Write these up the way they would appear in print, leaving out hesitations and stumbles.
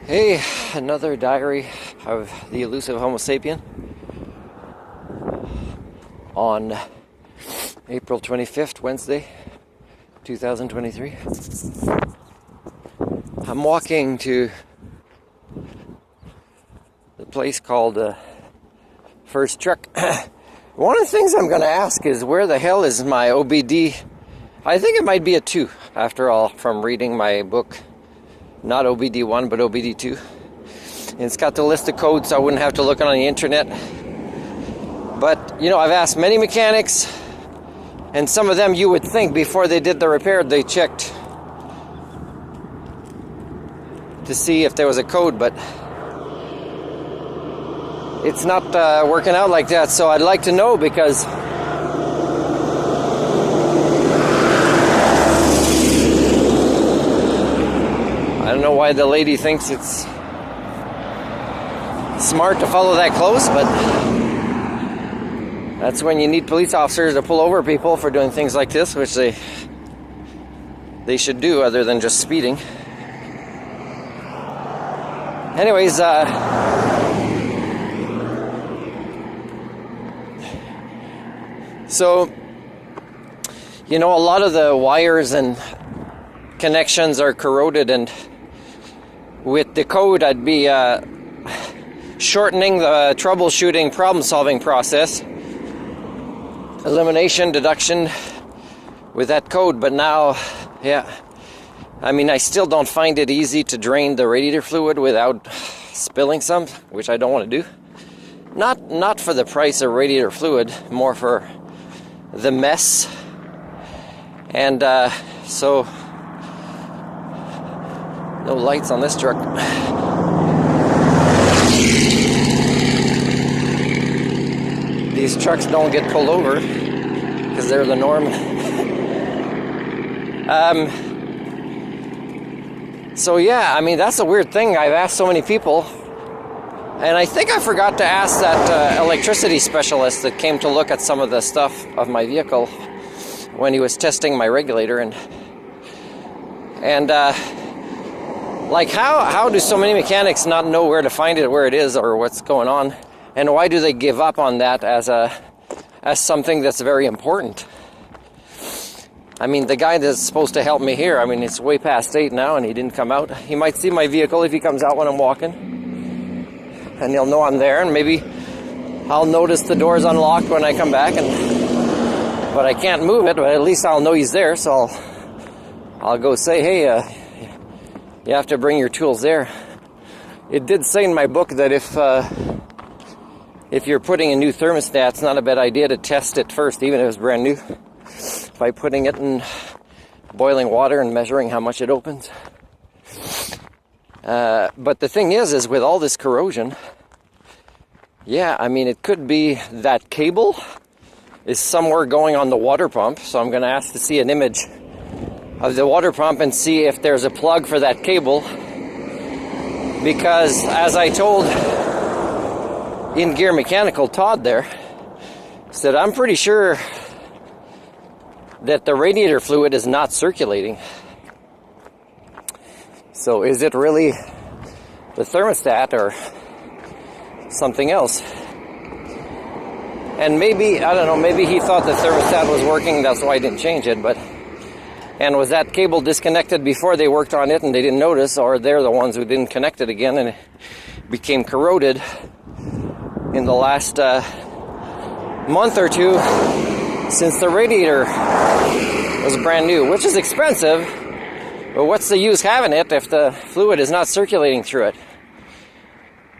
Hey, another diary of the elusive Homo sapien on April 25th, Wednesday, 2023. I'm walking to the place called First Truck. One of the things I'm going to ask is where the hell is my OBD? I think it might be a 2, after all, from reading my book. Not OBD1, but OBD2. And it's got the list of codes, so I wouldn't have to look on the internet. But, you know, I've asked many mechanics, and some of them you would think before they did the repair, they checked to see if there was a code, but it's not working out like that. So I'd like to know, because I don't know why the lady thinks it's smart to follow that close, but that's when you need police officers to pull over people for doing things like this, which they should do other than just speeding. Anyways, so, you know, a lot of the wires and connections are corroded, and with the code, I'd be shortening the troubleshooting, problem-solving process, elimination, deduction with that code. But now, yeah, I mean, I still don't find it easy to drain the radiator fluid without spilling some, which I don't want to do. Not for the price of radiator fluid, more for the mess. And so no lights on this truck. These trucks don't get pulled over because they're the norm. So yeah, I mean, that's a weird thing. I've asked so many people, and I think I forgot to ask that electricity specialist that came to look at some of the stuff of my vehicle when he was testing my regulator, and like, how do so many mechanics not know where to find it, where it is, or what's going on? And why do they give up on that as something that's very important? I mean, the guy that's supposed to help me here, I mean, it's way past 8 now and he didn't come out. He might see my vehicle if he comes out when I'm walking, and he'll know I'm there, and maybe I'll notice the door's unlocked when I come back, but I can't move it, but at least I'll know he's there, so I'll go say, hey, you have to bring your tools there. It did say in my book that if you're putting a new thermostat, it's not a bad idea to test it first, even if it's brand new, by putting it in boiling water and measuring how much it opens. But the thing is with all this corrosion, yeah, I mean, it could be that cable is somewhere going on the water pump, so I'm going to ask to see an image of the water pump and see if there's a plug for that cable, because as I told In Gear Mechanical Todd there, said I'm pretty sure that the radiator fluid is not circulating. So is it really the thermostat or something else? And maybe, I don't know, maybe he thought the thermostat was working, that's why he didn't change it, and was that cable disconnected before they worked on it and they didn't notice, or they're the ones who didn't connect it again and it became corroded in the last month or two since the radiator was brand new, which is expensive, but what's the use having it if the fluid is not circulating through it?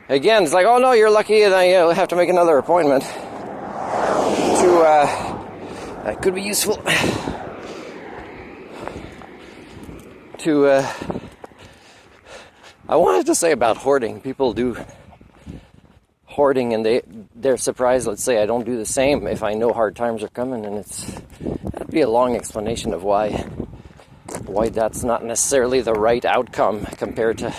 Again, it's like, oh no, you're lucky, and I have to make another appointment to, that could be useful. I wanted to say about hoarding. People do hoarding and they're surprised, let's say I don't do the same if I know hard times are coming, and that'd be a long explanation of why that's not necessarily the right outcome compared to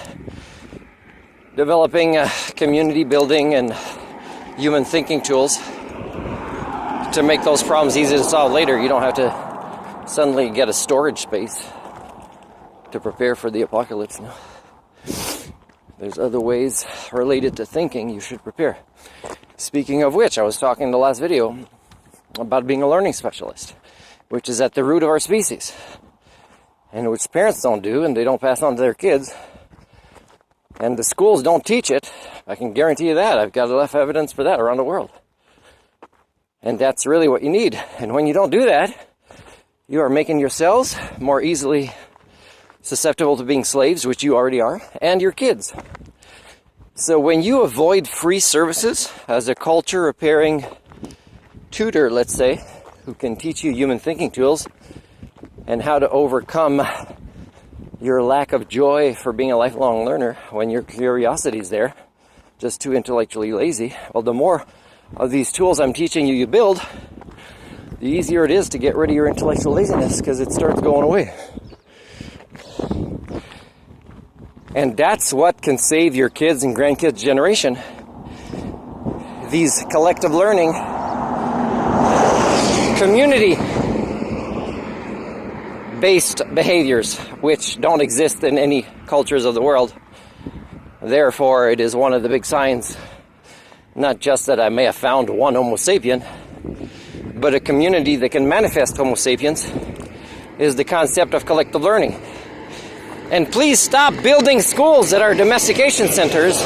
developing community building and human thinking tools to make those problems easy to solve later. You don't have to suddenly get a storage space to prepare for the apocalypse now. There's other ways related to thinking you should prepare. Speaking of which, I was talking in the last video about being a learning specialist, which is at the root of our species, and which parents don't do, and they don't pass on to their kids, and the schools don't teach it. I can guarantee you that. I've got enough evidence for that around the world. And that's really what you need. And when you don't do that, you are making yourselves more easily susceptible to being slaves, which you already are, and your kids. So when you avoid free services as a culture repairing tutor, let's say, who can teach you human thinking tools and how to overcome your lack of joy for being a lifelong learner when your curiosity is there, just too intellectually lazy, well, the more of these tools I'm teaching you build, the easier it is to get rid of your intellectual laziness, because it starts going away. And that's what can save your kids' and grandkids' generation. These collective learning, community-based behaviors, which don't exist in any cultures of the world. Therefore, it is one of the big signs, not just that I may have found one Homo sapien, but a community that can manifest Homo sapiens, is the concept of collective learning. And please stop building schools that are domestication centers,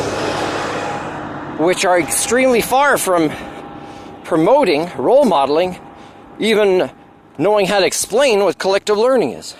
which are extremely far from promoting, role modeling, even knowing how to explain what collective learning is.